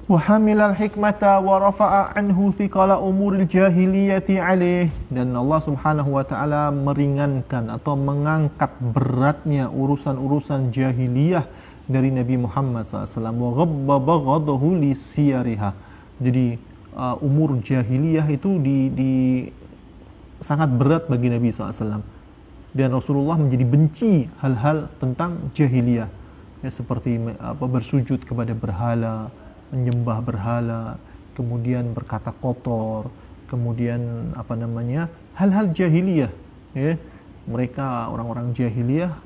Wa hamilal hikmata wa rafa'a anhu thiqala umuril jahiliyati alaih. Dan Allah Subhanahu wa taala meringankan atau mengangkat beratnya urusan-urusan jahiliyah dari Nabi Muhammad SAW. Wa ghabbaba ghadahu li siyariha. Jadi umur jahiliyah itu sangat berat bagi Nabi SAW. Dan Rasulullah menjadi benci hal-hal tentang jahiliyah. Seperti bersujud kepada berhala, menyembah berhala, kemudian berkata kotor, kemudian hal-hal jahiliyah, ya. Mereka orang-orang jahiliyah,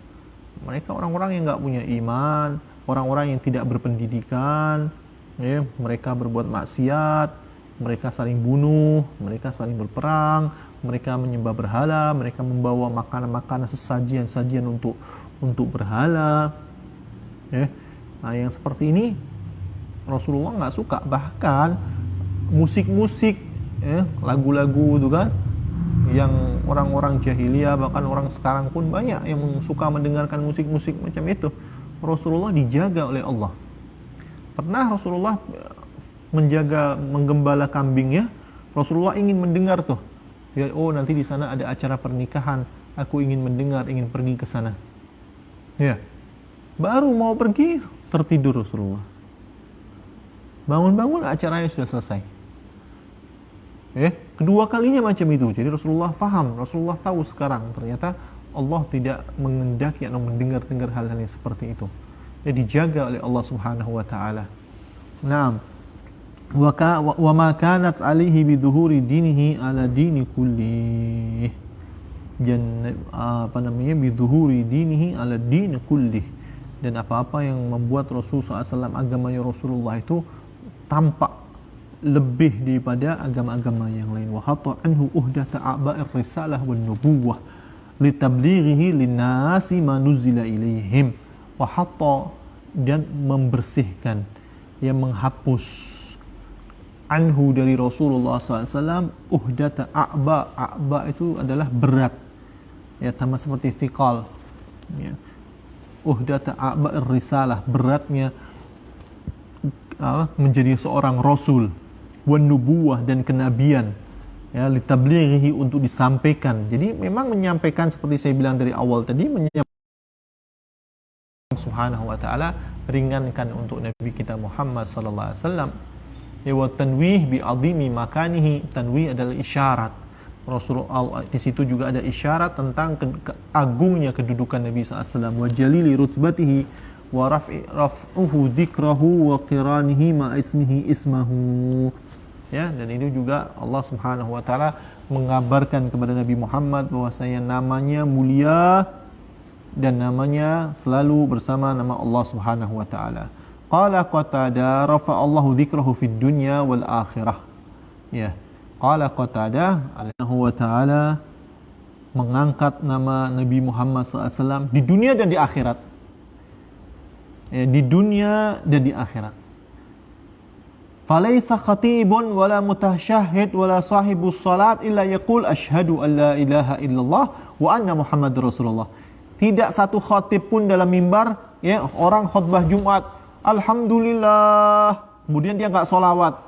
mereka orang-orang yang nggak punya iman, orang-orang yang tidak berpendidikan, ya. Mereka berbuat maksiat, mereka saling bunuh, mereka saling berperang, mereka menyembah berhala, mereka membawa makanan-makanan, sesajian-sajian untuk berhala, ya. Nah, yang seperti ini Rasulullah nggak suka. Bahkan musik-musik, ya, lagu-lagu itu kan, yang orang-orang jahiliyah, bahkan orang sekarang pun banyak yang suka mendengarkan musik-musik macam itu. Rasulullah dijaga oleh Allah. Pernah Rasulullah menggembala kambingnya, Rasulullah ingin mendengar tuh. Ya, oh nanti di sana ada acara pernikahan, aku ingin mendengar, ingin pergi ke sana. Ya, baru mau pergi tertidur Rasulullah. Bangun-bangun acaranya sudah selesai. Kedua kalinya macam itu. Jadi Rasulullah faham, Rasulullah tahu sekarang ternyata Allah tidak mengendaki atau mendengar hal-hal yang seperti itu. Dia dijaga oleh Allah Subhanahu wa taala. Naam. Wa ma kanat alaihi biduhuri dinihi ala dini kulli. Biduhuri dinihi ala dini kulli. Dan apa-apa yang membuat Rasulullah SAW, agamanya Rasulullah itu tampak lebih daripada agama-agama yang lain. Wa hatta anhu uhdata a'ba'ir risalah wan nubuwah litablighihi linnasi ma nuzila ilaihim. Wa hatta, dan membersihkan, yang menghapus, anhu dari Rasulullah SAW, uhdata a'ba itu adalah berat, ya, sama seperti thiqal, ya. Uhdata a'ba'ir risalah, beratnya menjadi seorang rasul, wan nubuwah, dan kenabian, ya, litablighihi, untuk disampaikan. Jadi memang menyampaikan seperti saya bilang dari awal tadi, menyampaikan Subhanahu wa taala ringankan untuk Nabi kita Muhammad sallallahu alaihi wasallam. Ya, wa tanwih bi azimi makanihi, tanwih adalah isyarat. Rasulullah di situ juga ada isyarat tentang agungnya kedudukan Nabi SAW, wa jalili rutbatihi wa raf'uhu dzikrahu wa qiranihi ma ismihi ismahu. Ya, dan ini juga Allah Subhanahu wa taala mengabarkan kepada Nabi Muhammad bahwasanya namanya mulia dan namanya selalu bersama nama Allah Subhanahu wa taala. Qala Qatadah rafa'allahu dzikrahu fid dunya wal akhirah. Ya. Qala Qatadah, Allah wa ta'ala mengangkat nama Nabi Muhammad SAW di dunia dan di akhirat. Di dunia dan di akhirat. Falaysa khatibun wala mutasyahhid wala sahibus salat illa yaqul asyhadu an la ilaha illallah wa anna Muhammadur Rasulullah. Tidak satu khatib pun dalam mimbar, ya, orang khutbah Jumat, alhamdulillah, kemudian dia enggak solawat,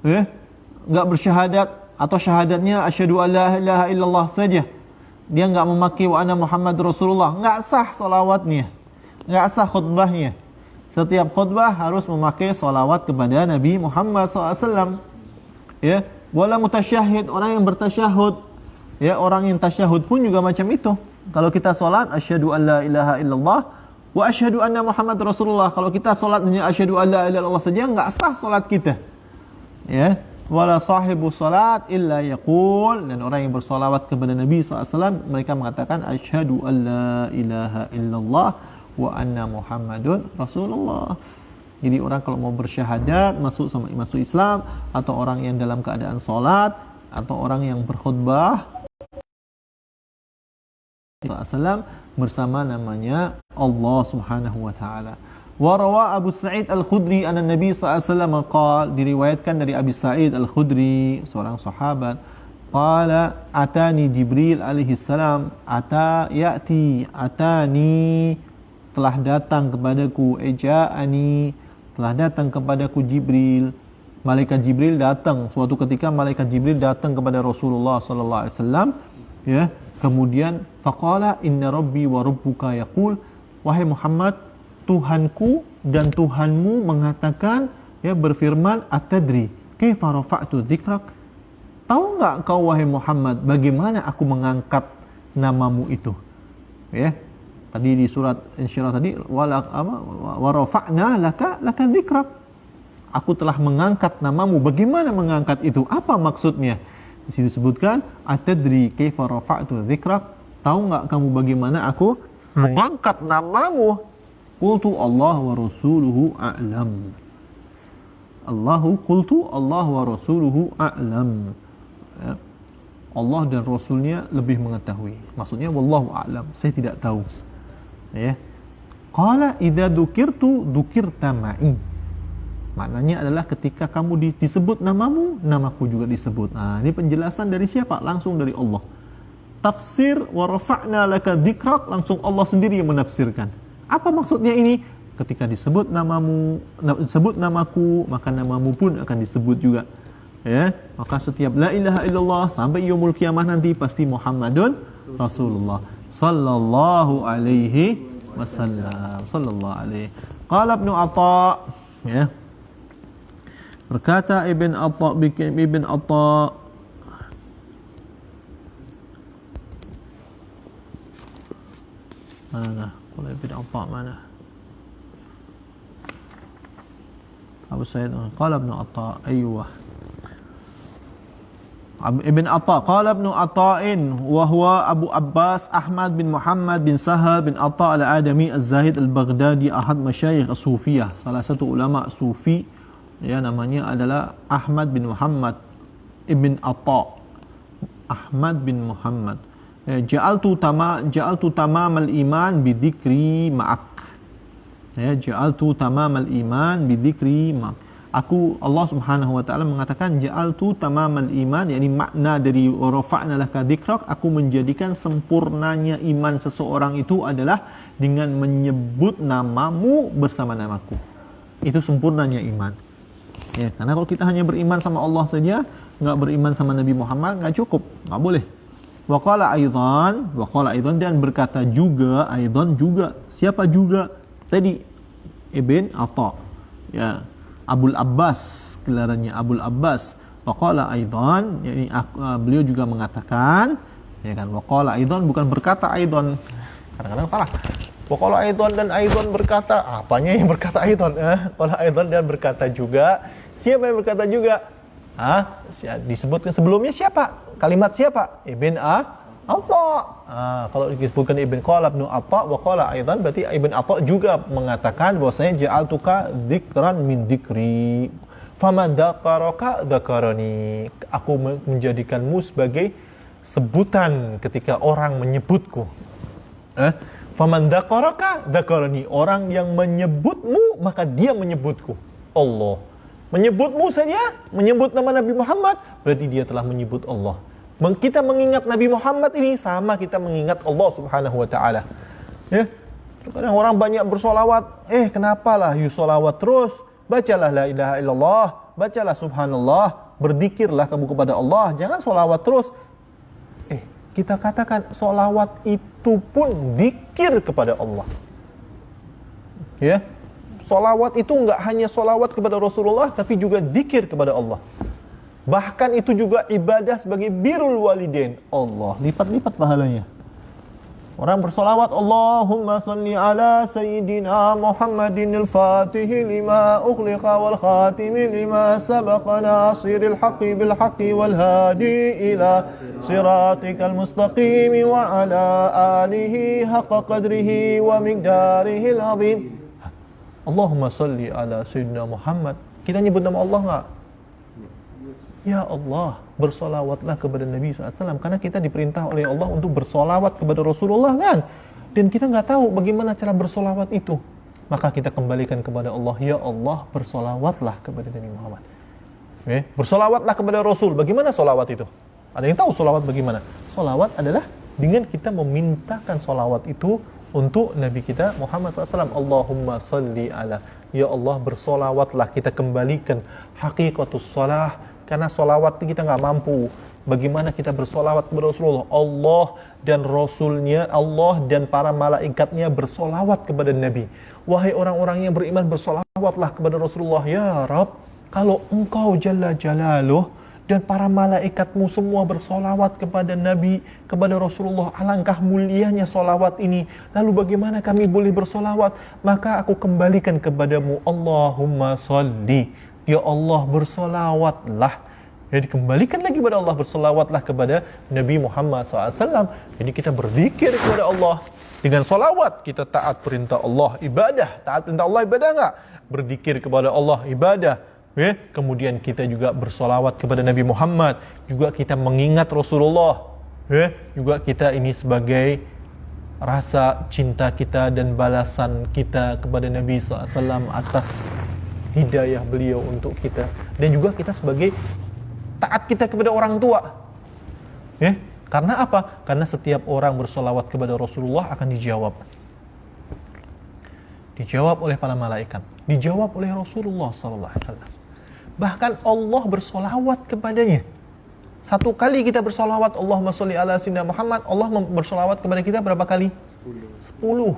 enggak bersyahadat, atau syahadatnya asyhadu an la ilaha illallah saja, dia enggak memakai wa anna Muhammad Rasulullah, enggak sah salawatnya, enggak sah khutbahnya. Setiap khutbah harus memakai salawat kepada Nabi Muhammad SAW. Ya, wala mutasyahhid, orang yang bertasyahud, ya, orang yang tasyahud pun juga macam itu. Kalau kita salat asyhadu an la ilaha illallah wa asyhadu anna Muhammad Rasulullah, kalau kita salat hanya asyhadu an la ilaha illallah saja, enggak sah salat kita. Ya, wala sahibu salat illa yaqul, dan orang yang bersolawat kepada Nabi SAW, mereka mengatakan asyhadu an la ilaha illallah wa anna Muhammadun Rasulullah. Jadi orang kalau mau bersyahadat, masuk Islam, atau orang yang dalam keadaan salat, atau orang yang berkhutbah SAW bersama namanya Allah Subhanahu wa taala. Wa rawa Abu Sa'id Al-Khudri anna Nabi sallallahu alaihi wasallam qala, diriwayatkan dari Abi Sa'id Al-Khudri, seorang sahabat, qala atani Jibril alaihi salam, atani, telah datang kepadaku, ja'ani, telah datang kepadaku Jibril. Malaikat Jibril datang suatu ketika, malaikat Jibril datang kepada Rasulullah sallallahu alaihi wasallam, ya. Kemudian faqala inna rabbi wa rabbuka yaqul, wahai Muhammad, Tuhanku dan Tuhanmu mengatakan, ya, berfirman, atadri kaifa rafa'tu dzikrak, tahu enggak kau wahai Muhammad bagaimana aku mengangkat namamu itu? Ya, tadi di surat Insyirah tadi, wa rafa'na laka dzikrak, Aku telah mengangkat namamu. Bagaimana mengangkat itu? Apa maksudnya? Di situ disebutkan, atadri kaifa rafa'tu dzikrak? Tahu enggak kamu bagaimana aku mengangkat namamu? Qultu Allah wa rasuluhu a'lam. Qultu Allah wa rasuluhu a'lam. Ya. Allah dan Rasulnya lebih mengetahui. Maksudnya wallahu a'lam, saya tidak tahu. Ya. Qala idza dzukirtu dzukirta ma'i. Maknanya adalah ketika kamu disebut namamu, namaku juga disebut. Nah, ini penjelasan dari siapa? Langsung dari Allah. Tafsir wa rafa'na laka dzikrak, langsung Allah sendiri yang menafsirkan. Apa maksudnya ini? Ketika disebut namamu, disebut namaku, maka namamu pun akan disebut juga. Ya, maka setiap la ilaha illallah sampai yaumul kiamah nanti pasti Muhammadun Rasulullah sallallahu alaihi wasallam. Sallallahu alaihi. Qala Ibnu Atha, ya. Berkata Ibn Atha mana? Kalau Ibn Atha mana? Abu Sayyid qala Ibn Atha, ayyuh. Ibn Atha qala Ibn Atha'in wa huwa Abu Abbas Ahmad bin Muhammad bin Sahal bin Atha al-Adami az-Zahid al-Baghdadi, ahad masyayikh as-Sufiyah, salah satu ulama sufi, ya, namanya adalah Ahmad bin Muhammad Ibn Atha. Ahmad bin Muhammad. Ja'altu tamamal iman bidzikri ma'ak. Ya, ja'altu tamamal iman bidzikri ma'ak. Aku, Allah Subhanahu wa taala mengatakan ja'altu tamamal iman, yakni makna dari rafa'na laka dzikrak, aku menjadikan sempurnanya iman seseorang itu adalah dengan menyebut namamu bersama namaku. Itu sempurnanya iman. Ya, karena kalau kita hanya beriman sama Allah saja, enggak beriman sama Nabi Muhammad, enggak cukup, enggak boleh. Wa qala aidan, dan berkata juga, aidan juga. Siapa juga? Tadi Ibn Atha. Ya, Abul Abbas, gelarannya Abul Abbas. Wa qala aidan, yakni beliau juga mengatakan, ya kan, wa qala aidan bukan berkata aidan. Kadang-kadang salah. Wa qala aidan dan aidan berkata, apanya yang berkata aidan? Qala aidan dan berkata juga. Siapa yang berkata juga? Disebutkan sebelumnya siapa? Kalimat siapa? Ibn Atha. Kalau disebutkan Ibn qala Ibn Atha wa qala aidan, berarti Ibn Atha juga mengatakan bahwasanya ja'altuka dzikran min dzikri faman dzakaraka dzakarani. Aku menjadikanmu sebagai sebutan ketika orang menyebutku. Faman dzakaraka dzakarani, orang yang menyebutmu maka dia menyebutku. Allah menyebutmu saja, menyebut nama Nabi Muhammad, berarti dia telah menyebut Allah. Kita mengingat Nabi Muhammad ini sama kita mengingat Allah Subhanahu wa taala. Ya. Kadang orang banyak bersolawat, kenapalah you solawat terus? Bacalah la ilaha illallah, bacalah subhanallah, berzikirlah kamu kepada Allah, jangan solawat terus. Kita katakan solawat itu pun zikir kepada Allah. Ya. Solawat itu enggak hanya solawat kepada Rasulullah, tapi juga zikir kepada Allah. Bahkan itu juga ibadah sebagai birrul walidain. Allah lipat-lipat pahalanya. Orang bersolawat, Allahumma salli ala sayyidina Muhammadin al-Fatihi lima ughliqa wal khatimi lima sabaqa nasiril haqqi bil haqqi wal hadi ila siratikal mustaqim wa ala alihi haqqa qadrihi wa miqdarihi al-azim. Allahumma salli ala sayyidina Muhammad. Kita nyebut nama Allah enggak? Ya Allah, bersolawatlah kepada Nabi SAW, karena kita diperintah oleh Allah untuk bersolawat kepada Rasulullah kan, dan kita nggak tahu bagaimana cara bersolawat itu, maka kita kembalikan kepada Allah. Ya Allah, bersolawatlah kepada Nabi Muhammad. Bersolawatlah kepada Rasul. Bagaimana solawat itu? Ada yang tahu solawat bagaimana? Solawat adalah dengan kita memintakan solawat itu untuk Nabi kita Muhammad SAW. Allahumma salli ala. Ya Allah, bersolawatlah, kita kembalikan hakikatus shalah. Karena solawat kita nggak mampu. Bagaimana kita bersolawat kepada Rasulullah? Allah dan Rasulnya, Allah dan para malaikatnya bersolawat kepada Nabi. Wahai orang-orang yang beriman, bersolawatlah kepada Rasulullah. Ya Rabb, kalau engkau Jalla Jalaluh dan para malaikatmu semua bersolawat kepada Nabi, kepada Rasulullah, alangkah mulianya solawat ini. Lalu bagaimana kami boleh bersolawat? Maka aku kembalikan kepadamu. Allahumma salli Ya Allah, bersolawatlah. Jadi kembalikan lagi kepada Allah, bersolawatlah kepada Nabi Muhammad SAW. Jadi kita berzikir kepada Allah dengan solawat. Kita taat perintah Allah, ibadah. Taat perintah Allah, ibadah enggak? Berzikir kepada Allah, ibadah. Kemudian kita juga bersolawat kepada Nabi Muhammad. Juga kita mengingat Rasulullah. Juga kita ini sebagai rasa cinta kita dan balasan kita kepada Nabi SAW atas hidayah beliau untuk kita. Dan juga kita sebagai taat kita kepada orang tua. Karena apa? Karena setiap orang bersolawat kepada Rasulullah akan dijawab. Dijawab oleh para malaikat. Dijawab oleh Rasulullah SAW. Bahkan Allah bersolawat kepadanya. Satu kali kita bersolawat, Allahumma sholli ala sayyidina Muhammad, Allah bersolawat kepada kita berapa kali? 10.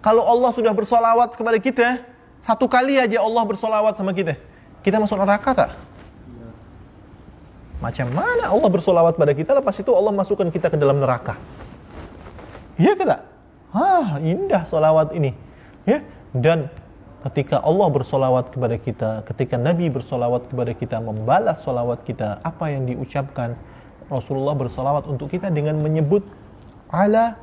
Kalau Allah sudah bersolawat kepada kita, satu kali aja Allah bersolawat sama kita, kita masuk neraka tak? Macam mana Allah bersolawat pada kita, lepas itu Allah masukkan kita ke dalam neraka? Iya ke tak? Indah solawat ini. Dan ketika Allah bersolawat kepada kita, ketika Nabi bersolawat kepada kita, membalas solawat kita, apa yang diucapkan? Rasulullah bersolawat untuk kita dengan menyebut ala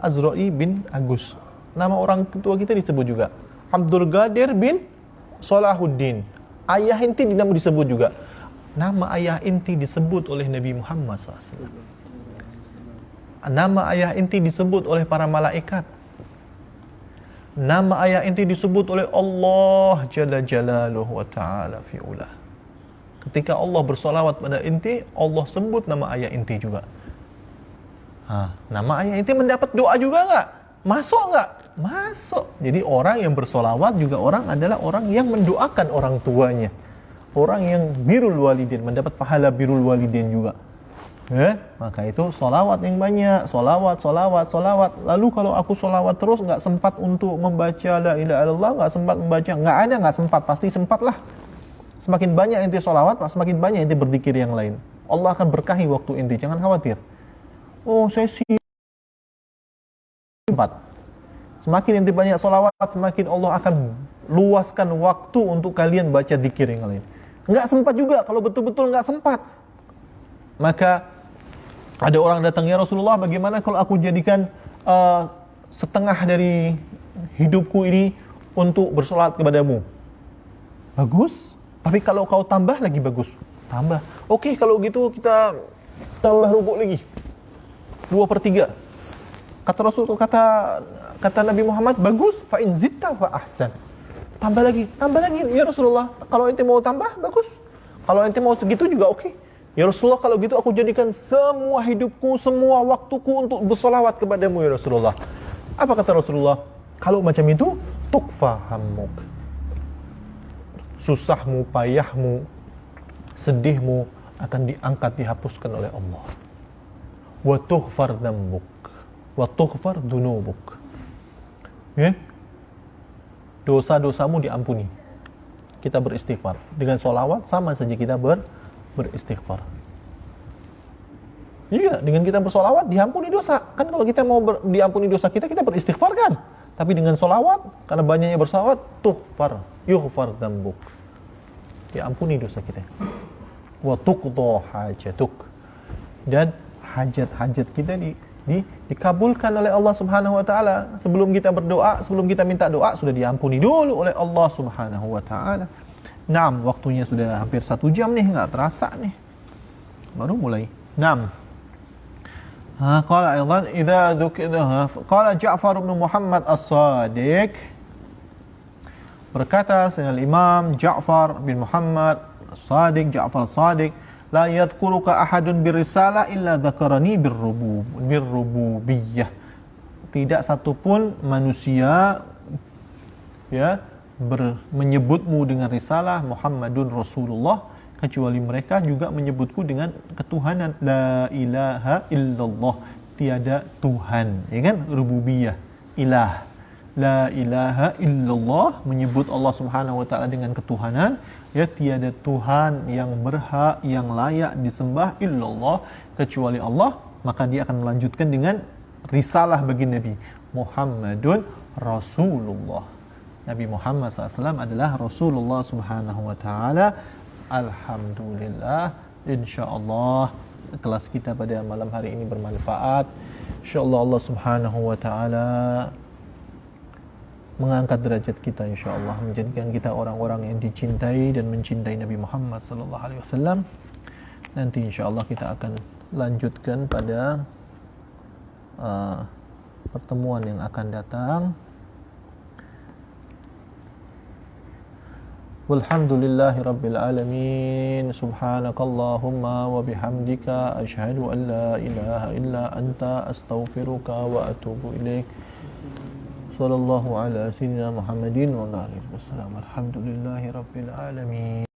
Azra'i bin Agus. Nama orang ketua kita disebut juga. Abdul Qadir bin Salahuddin. Ayah inti disebut juga. Nama ayah inti disebut oleh Nabi Muhammad SAW. Nama ayah inti disebut oleh para malaikat. Nama ayah inti disebut oleh Allah Jalla Jalaluhu wa Ta'ala fi'ulah. Ketika Allah bersolawat pada inti, Allah sebut nama ayah inti juga. Nama ayah inti mendapat doa juga enggak? Masuk enggak? Masuk. Jadi orang yang bersolawat juga adalah orang yang mendoakan orang tuanya. Orang yang birrul walidin, mendapat pahala birrul walidin juga. Maka itu solawat yang banyak, solawat. Lalu kalau aku solawat terus nggak sempat untuk membaca la ilaha illallah, nggak sempat membaca, nggak sempat, pasti sempat lah. Semakin banyak inti solawat, semakin banyak inti berzikir yang lain. Allah akan berkahi waktu inti, jangan khawatir. Saya sempat. Semakin inti banyak solawat, semakin Allah akan luaskan waktu untuk kalian baca zikir yang lain. Nggak sempat juga, kalau betul-betul nggak sempat, maka ada orang datang, ya Rasulullah, bagaimana kalau aku jadikan setengah dari hidupku ini untuk bersolat kepadamu? Bagus, tapi kalau kau tambah lagi bagus. Tambah. Oke, kalau gitu kita tambah rukuk lagi. 2/3. Kata Rasul, kata Nabi Muhammad, bagus, fa in zitta fa ahsan. Tambah lagi, ya Rasulullah. Kalau ente mau tambah, bagus. Kalau ente mau segitu juga oke. Ya Rasulullah, kalau gitu aku jadikan semua hidupku, semua waktuku untuk bersolawat kepadamu ya Rasulullah. Apa kata Rasulullah? Kalau macam itu, tukfa hammuk. Susahmu, payahmu, sedihmu akan diangkat, dihapuskan oleh Allah. Wa tughfar dzambuk. Wa tughfar dzunubuk. Dosa-dosamu diampuni. Kita beristighfar. Dengan solawat sama saja kita beristighfar. Iya, dengan kita bersolawat diampuni dosa. Kan kalau kita mau diampuni dosa kita beristighfar kan? Tapi dengan solawat, karena banyaknya bersolawat, yughfar dzambuk. Diampuni dosa kita. Wa tuqda hajatuk. Dan hajat-hajat kita dikabulkan oleh Allah Subhanahu wa taala. Sebelum kita berdoa, sebelum kita minta doa, sudah diampuni dulu oleh Allah Subhanahu wa taala. Waktunya sudah hampir 1 jam nih, enggak terasa nih. Baru mulai. Qala aidan idza dzukira qala Ja'far bin Muhammad As-Shadiq, berkata Sayyidina Imam Ja'far bin Muhammad As-Shadiq, Ja'far As-Shadiq, la yadhkuruka ahadun birisalah illa dzakarani birrububiyyah. Tidak satupun manusia menyebutmu dengan risalah Muhammadun Rasulullah, kecuali mereka juga menyebutku dengan ketuhanan. La ilaha illallah, tiada Tuhan, ya kan? Rububiyah, ilah. La ilaha illallah, menyebut Allah Subhanahu wa taala dengan ketuhanan. Tiada Tuhan yang berhak, yang layak disembah illallah, kecuali Allah. Maka dia akan melanjutkan dengan risalah bagi Nabi Muhammadun Rasulullah. Nabi Muhammad SAW adalah Rasulullah Subhanahu wa taala. Alhamdulillah, insyaallah kelas kita pada malam hari ini bermanfaat. Insyaallah Allah Subhanahu wa taala mengangkat derajat kita, insyaallah menjadikan kita orang-orang yang dicintai dan mencintai Nabi Muhammad sallallahu alaihi wasallam. Nanti insyaallah kita akan lanjutkan pada pertemuan yang akan datang. Walhamdulillahi rabbil alamin. Subhanakallahumma wa bihamdika asyhadu an la ilaha illa anta astaghfiruka wa atubu ilaik. Sallallahu ala sayyidina Muhammadin wa ala alihi wasallam. Alhamdulillahi rabbil alamin.